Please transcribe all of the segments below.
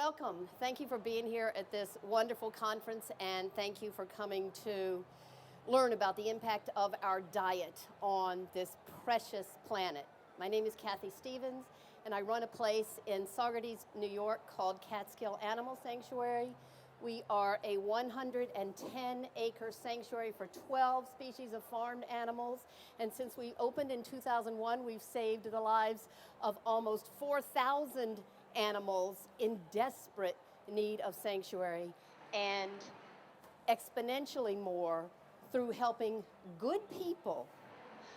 welcome. Thank you for being here at this wonderful conference, and thank you for coming to learn about the impact of our diet on this precious planet. My name is Kathy Stevens, and I run a place in Saugerties, New York called Catskill Animal Sanctuary. We are a 110-acre sanctuary for 12 species of farmed animals, and since we opened in 2001, we've saved the lives of almost 4,000 animals in desperate need of sanctuary, and exponentially more through helping good people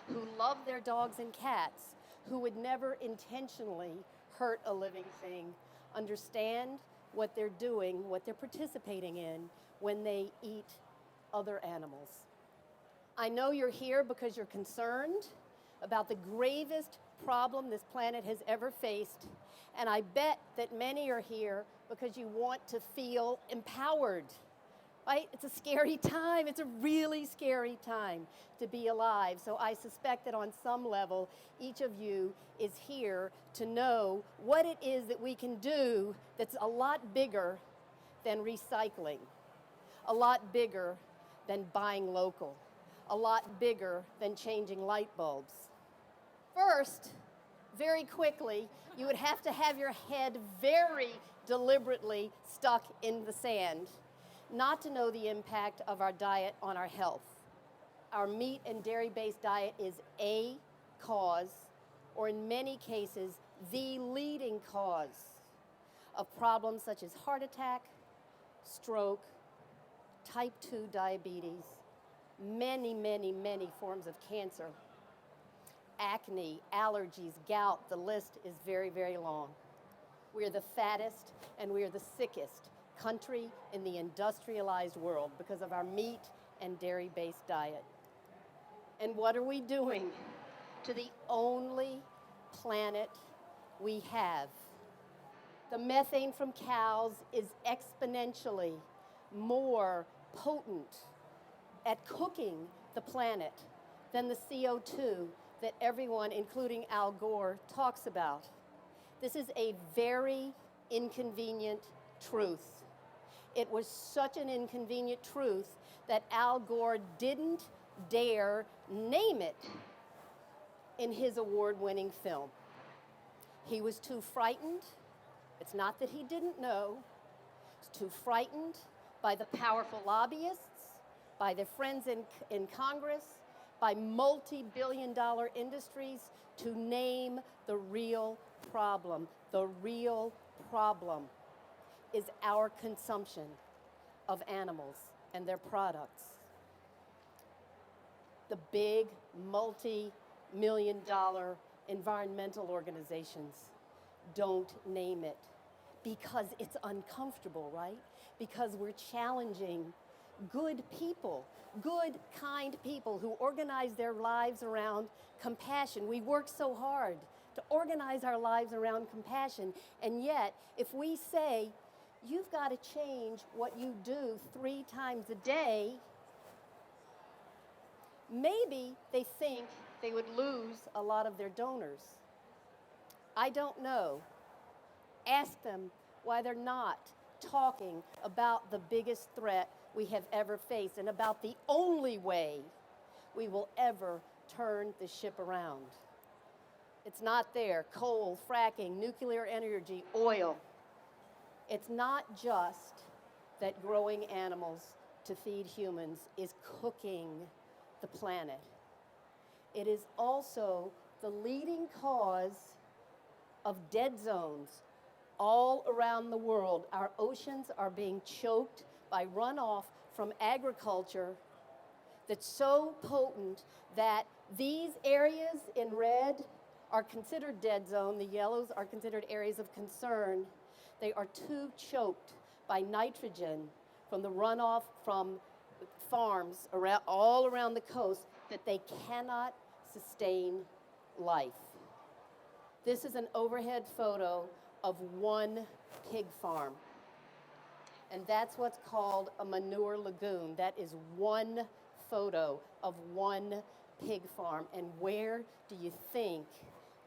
who love their dogs and cats, who would never intentionally hurt a living thing, understand what they're doing, what they're participating in when they eat other animals. I know you're here because you're concerned about the gravest problem this planet has ever faced, and I bet that many are here because you want to feel empowered, right? It's a scary time. It's a really scary time to be alive. So I suspect that on some level, each of you is here to know what it is that we can do that's a lot bigger than recycling, a lot bigger than buying local, a lot bigger than changing light bulbs. First, very quickly, you would have to have your head very deliberately stuck in the sand not to know the impact of our diet on our health. Our meat and dairy-based diet is a cause, or in many cases, the leading cause of problems such as heart attack, stroke, type 2 diabetes, many forms of cancer, acne, allergies, gout. The list is very, very long. We're the fattest and we're the sickest country in the industrialized world because of our meat and dairy-based diet. And what are we doing to the only planet we have? The methane from cows is exponentially more potent at cooking the planet than the CO2 that everyone, including Al Gore, talks about. This is a very inconvenient truth. It was such an inconvenient truth that Al Gore didn't dare name it in his award-winning film. He was too frightened. It's not that he didn't know. He was too frightened by the powerful lobbyists, by their friends in Congress, by multi-billion-dollar industries to name the real problem. The real problem is our consumption of animals and their products. The big multi-million-dollar environmental organizations don't name it because it's uncomfortable, right? Because we're challenging good people, good, kind people who organize their lives around compassion. We work so hard to organize our lives around compassion, and yet if we say, you've got to change what you do 3 times a day, maybe they think they would lose a lot of their donors. I don't know. Ask them why they're not talking about the biggest threat we have ever faced and about the only way we will ever turn the ship around. It's not there. Coal, fracking, nuclear energy, oil. It's not just that growing animals to feed humans is cooking the planet. It is also the leading cause of dead zones all around the world. Our oceans are being choked by runoff from agriculture that's so potent that these areas in red are considered dead zone. The yellows are considered areas of concern. They are too choked by nitrogen from the runoff from farms all around the coast that they cannot sustain life. This is an overhead photo of one pig farm. And that's what's called a manure lagoon. That is one photo of one pig farm. And where do you think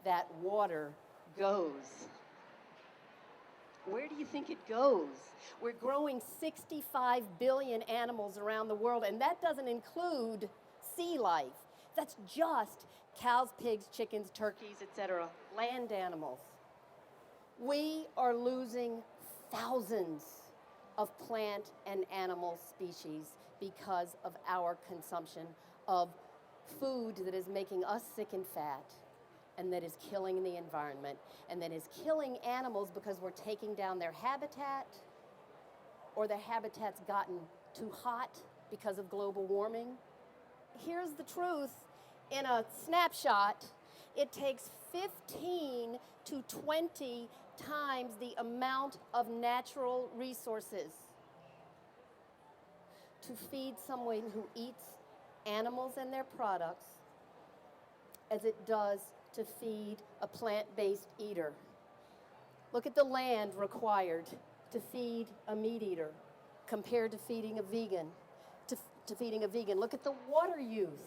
that water goes? Where do you think it goes? We're growing 65 billion animals around the world, and that doesn't include sea life. That's just cows, pigs, chickens, turkeys, etc., land animals. We are losing thousands of plant and animal species because of our consumption of food that is making us sick and fat, and that is killing the environment, and that is killing animals because we're taking down their habitat, or their habitat's gotten too hot because of global warming. Here's the truth. In a snapshot, it takes 15 to 20 times the amount of natural resources to feed someone who eats animals and their products as it does to feed a plant-based eater. Look at the land required to feed a meat eater compared to feeding a vegan. To feeding a vegan. Look at the water use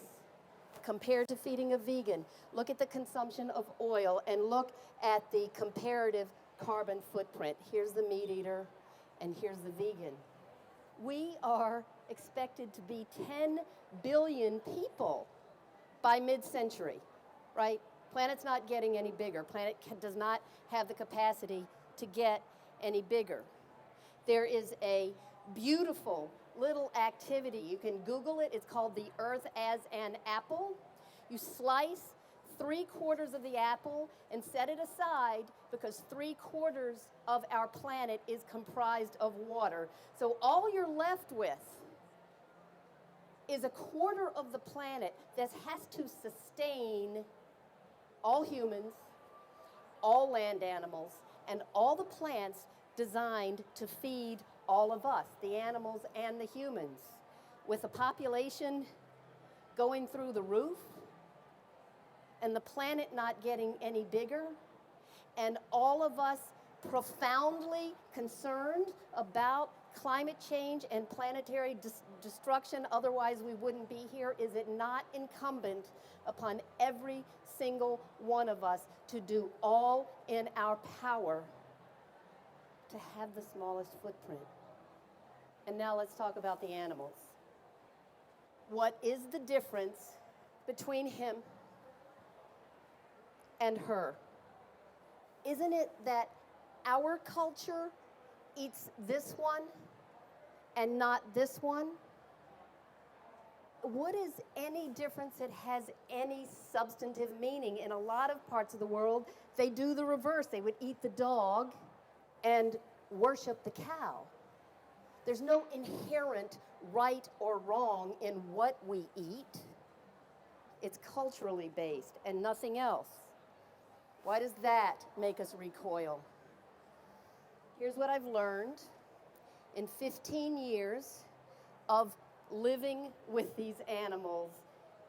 compared to feeding a vegan. Look at the consumption of oil, and look at the comparative carbon footprint. Here's the meat eater, and here's the vegan. We are expected to be 10 billion people by mid-century, right? Planet's not getting any bigger. Planet does not have the capacity to get any bigger. There is a beautiful little activity. You can Google it. It's called the Earth as an Apple. You slice 3/4 of the apple and set it aside because 3/4 of our planet is comprised of water. So all you're left with is 1/4 of the planet that has to sustain all humans, all land animals, and all the plants designed to feed all of us, the animals and the humans. With a population going through the roof, and the planet not getting any bigger, and all of us profoundly concerned about climate change and planetary destruction, otherwise we wouldn't be here, is it not incumbent upon every single one of us to do all in our power to have the smallest footprint? And now let's talk about the animals. What is the difference between him and her? Isn't it that our culture eats this one and not this one? What is any difference that has any substantive meaning? In a lot of parts of the world, they do the reverse. They would eat the dog and worship the cow. There's no inherent right or wrong in what we eat. It's culturally based and nothing else. Why does that make us recoil? Here's what I've learned in 15 years of living with these animals,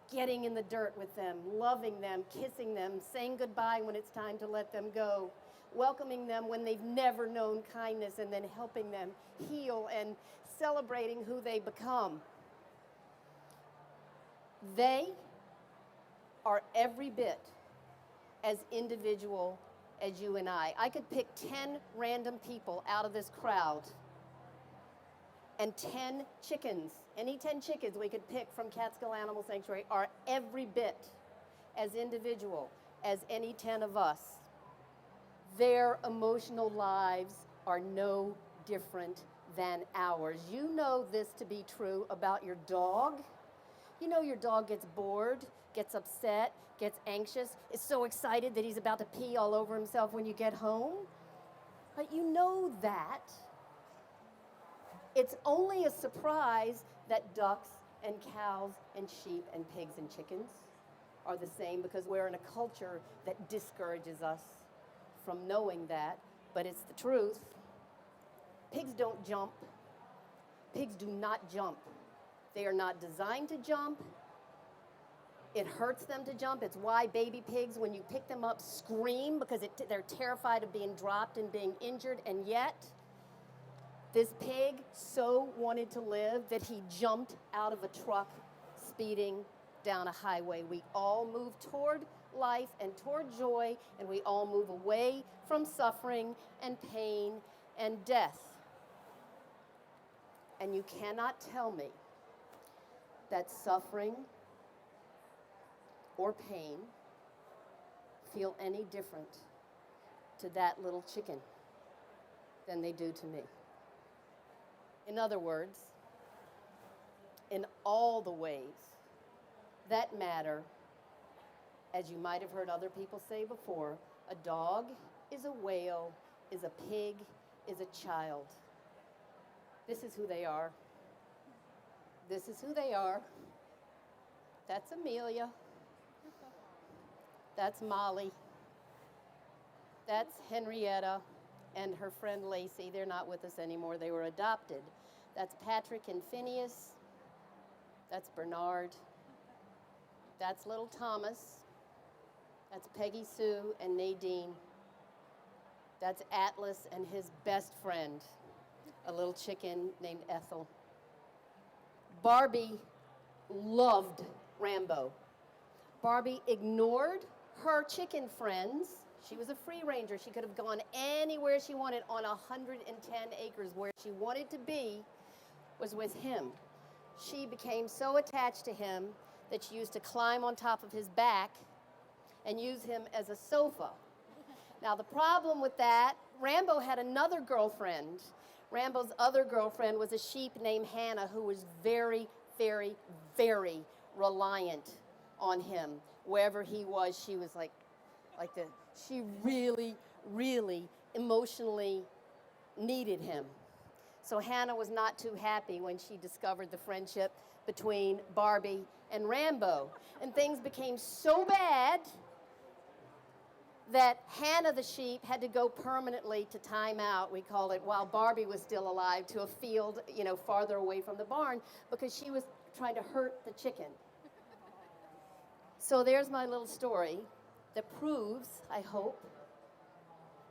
getting in the dirt with them, loving them, kissing them, saying goodbye when it's time to let them go, welcoming them when they've never known kindness, and then helping them heal and celebrating who they become. They are every bit as individual as you and I. I could pick 10 random people out of this crowd, and 10 chickens, any 10 chickens we could pick from Catskill Animal Sanctuary are every bit as individual as any 10 of us. Their emotional lives are no different than ours. You know this to be true about your dog. You know your dog gets bored, gets upset, gets anxious, is so excited that he's about to pee all over himself when you get home. But you know that. It's only a surprise that ducks and cows and sheep and pigs and chickens are the same, because we're in a culture that discourages us from knowing that, but it's the truth. Pigs don't jump. Pigs do not jump. They are not designed to jump. It hurts them to jump. It's why baby pigs, when you pick them up, scream, because they're terrified of being dropped and being injured. And yet, this pig so wanted to live that he jumped out of a truck speeding down a highway. We all move toward life and toward joy, and we all move away from suffering and pain and death. And you cannot tell me that suffering or pain feel any different to that little chicken than they do to me. In other words, in all the ways that matter, as you might have heard other people say before, a dog is a whale, is a pig, is a child. This is who they are. This is who they are. That's Amelia. That's Molly. That's Henrietta and her friend Lacey. They're not with us anymore. They were adopted. That's Patrick and Phineas. That's Bernard. That's little Thomas. That's Peggy Sue and Nadine. That's Atlas and his best friend, a little chicken named Ethel. Barbie loved Rambo. Barbie ignored her chicken friends. She was a free ranger. She could have gone anywhere she wanted on 110 acres. Where she wanted to be was with him. She became so attached to him that she used to climb on top of his back and use him as a sofa. Now, the problem with that, Rambo had another girlfriend. Rambo's other girlfriend was a sheep named Hannah, who was very, very, very reliant on him. Wherever he was, she was like this. She really, really emotionally needed him. So Hannah was not too happy when she discovered the friendship between Barbie and Rambo. And things became so bad that Hannah the sheep had to go permanently to time out, we call it, while Barbie was still alive, to a field, farther away from the barn, because she was trying to hurt the chicken. So there's my little story that proves, I hope,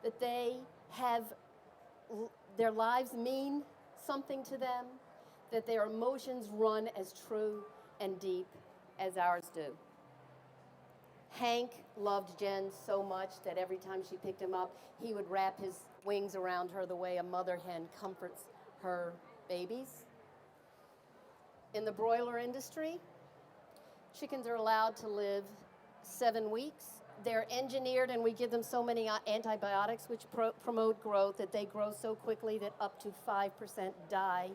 that their lives mean something to them, that their emotions run as true and deep as ours do. Hank loved Jen so much that every time she picked him up, he would wrap his wings around her the way a mother hen comforts her babies. In the broiler industry, chickens are allowed to live 7 weeks. They're engineered, and we give them so many antibiotics which promote growth that they grow so quickly that up to 5% die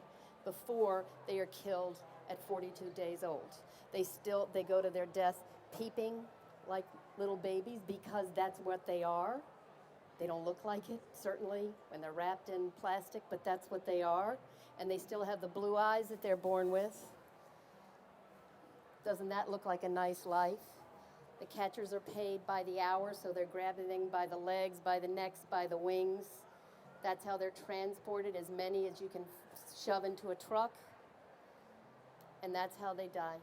before they are killed at 42 days old. They go to their death peeping like little babies because that's what they are. They don't look like it, certainly, when they're wrapped in plastic, but that's what they are. And they still have the blue eyes that they're born with. Doesn't that look like a nice life? The catchers are paid by the hour, so they're grabbing by the legs, by the necks, by the wings. That's how they're transported, as many as you can shove into a truck. And that's how they die.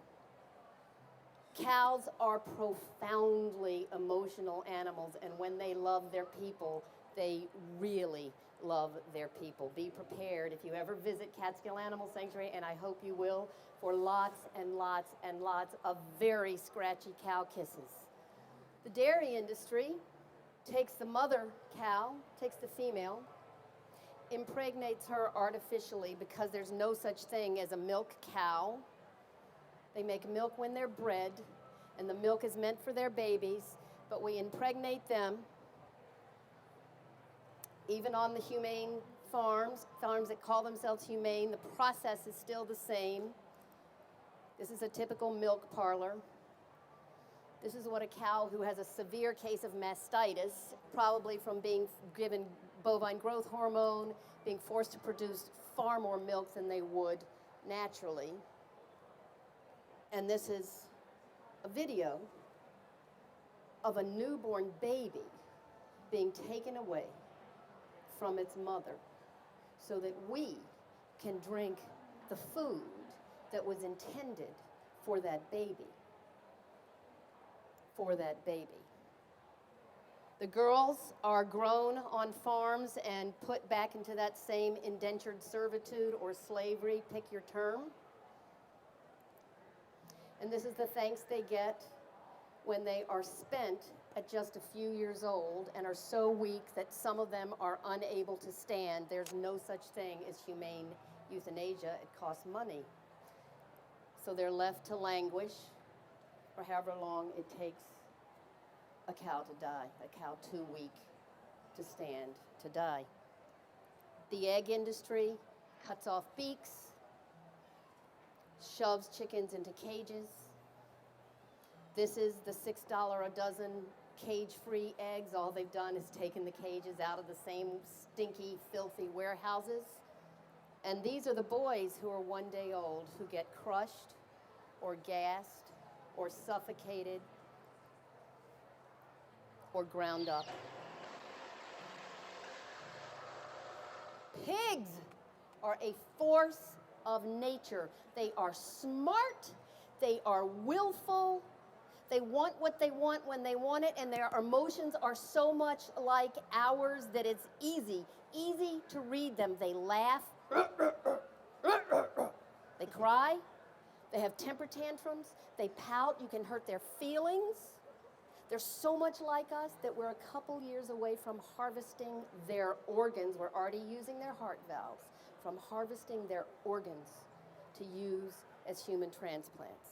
Cows are profoundly emotional animals, and when they love their people, they really love their people. Be prepared if you ever visit Catskill Animal Sanctuary, and I hope you will, for lots and lots and lots of very scratchy cow kisses. The dairy industry takes the mother cow, takes the female, impregnates her artificially because there's no such thing as a milk cow. They make milk when they're bred, and the milk is meant for their babies, but we impregnate them. Even on the humane farms that call themselves humane, the process is still the same. This is a typical milk parlor. This is what a cow who has a severe case of mastitis, probably from being given bovine growth hormone, being forced to produce far more milk than they would naturally. And this is a video of a newborn baby being taken away from its mother so that we can drink the food that was intended for that baby. For that baby. The girls are grown on farms and put back into that same indentured servitude or slavery, pick your term. And this is the thanks they get when they are spent at just a few years old and are so weak that some of them are unable to stand. There's no such thing as humane euthanasia. It costs money. So they're left to languish for however long it takes a cow to die, a cow too weak to stand to die. The egg industry cuts off beaks, shoves chickens into cages. This is the $6 a dozen cage-free eggs. All they've done is taken the cages out of the same stinky, filthy warehouses. And these are the boys who are 1 day old who get crushed or gassed or suffocated or ground up. Pigs are a force of nature. They are smart, they are willful, they want what they want when they want it, and their emotions are so much like ours that it's easy to read them. They laugh, they cry, they have temper tantrums, they pout, you can hurt their feelings. They're so much like us that we're a couple years away from harvesting their organs. We're already using their heart valves, from harvesting their organs to use as human transplants.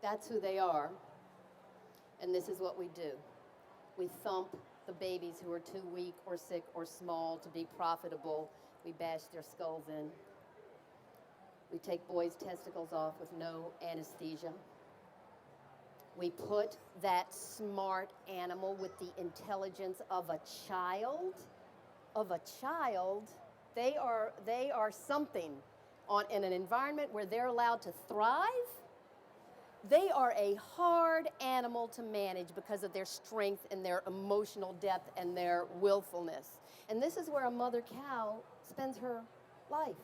That's who they are, and this is what we do. We thump the babies who are too weak or sick or small to be profitable. We bash their skulls in. We take boys' testicles off with no anesthesia. We put that smart animal with the intelligence of a child. They are something in an environment where they're allowed to thrive. They are a hard animal to manage because of their strength and their emotional depth and their willfulness. And this is where a mother cow spends her life.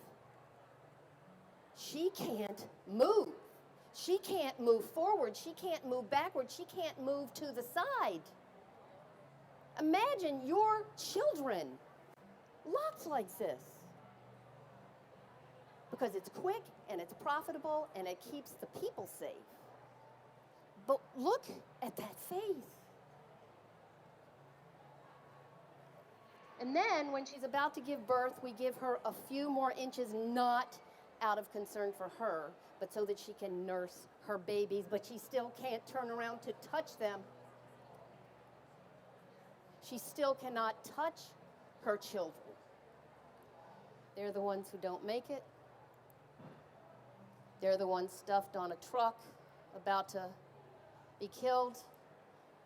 She can't move. She can't move forward. She can't move backward. She can't move to the side. Imagine your children locked like this. Because it's quick and it's profitable and it keeps the people safe. But look at that face. And then when she's about to give birth, we give her a few more inches, not out of concern for her, but so that she can nurse her babies, but she still can't turn around to touch them. She still cannot touch her children. They're the ones who don't make it. They're the ones stuffed on a truck, about to be killed.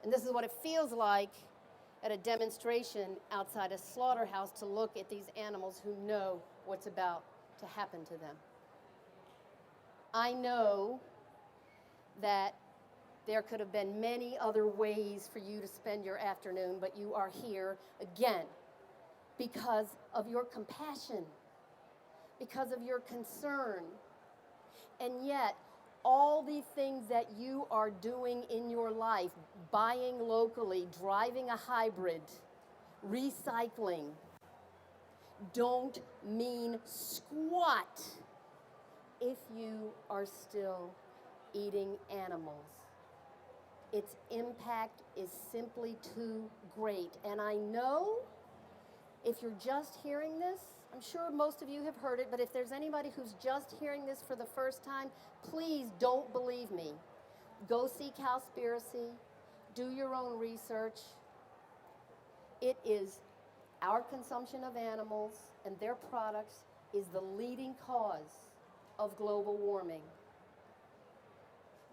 And this is what it feels like at a demonstration outside a slaughterhouse to look at these animals who know what's about to happen to them. I know that there could have been many other ways for you to spend your afternoon, but you are here again because of your compassion, because of your concern. And yet, all the things that you are doing in your life, buying locally, driving a hybrid, recycling, don't mean squat if you are still eating animals. Its impact is simply too great. And I know if you're just hearing this, I'm sure most of you have heard it, but if there's anybody who's just hearing this for the first time, please don't believe me. Go see Cowspiracy, do your own research. It is our consumption of animals and their products is the leading cause of global warming,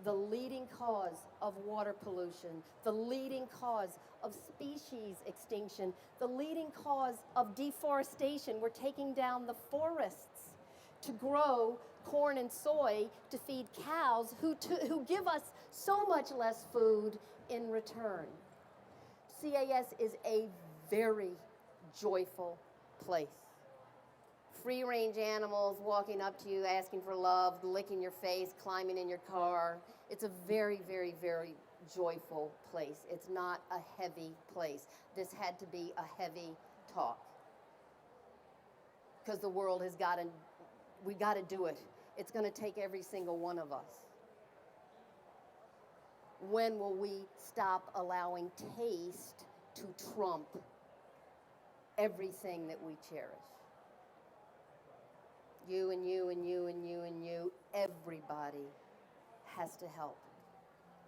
the leading cause of water pollution, the leading cause of species extinction, the leading cause of deforestation. We're taking down the forests to grow corn and soy to feed cows who give us so much less food in return. CAS is a very joyful place. Free-range animals walking up to you, asking for love, licking your face, climbing in your car. It's a very, very, very joyful place. It's not a heavy place. This had to be a heavy talk because the world has got to, we got to do it. It's going to take every single one of us. When will we stop allowing taste to trump everything that we cherish? You and you and you and you and you, everybody has to help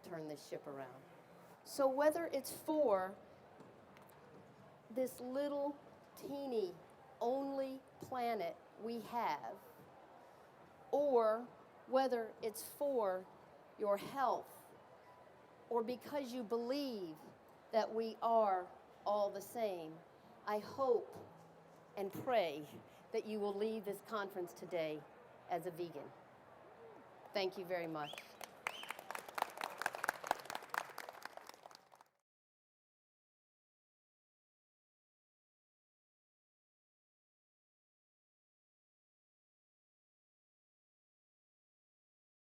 turn this ship around. So whether it's for this little teeny only planet we have, or whether it's for your health, or because you believe that we are all the same, I hope and pray that you will leave this conference today as a vegan. Thank you very much.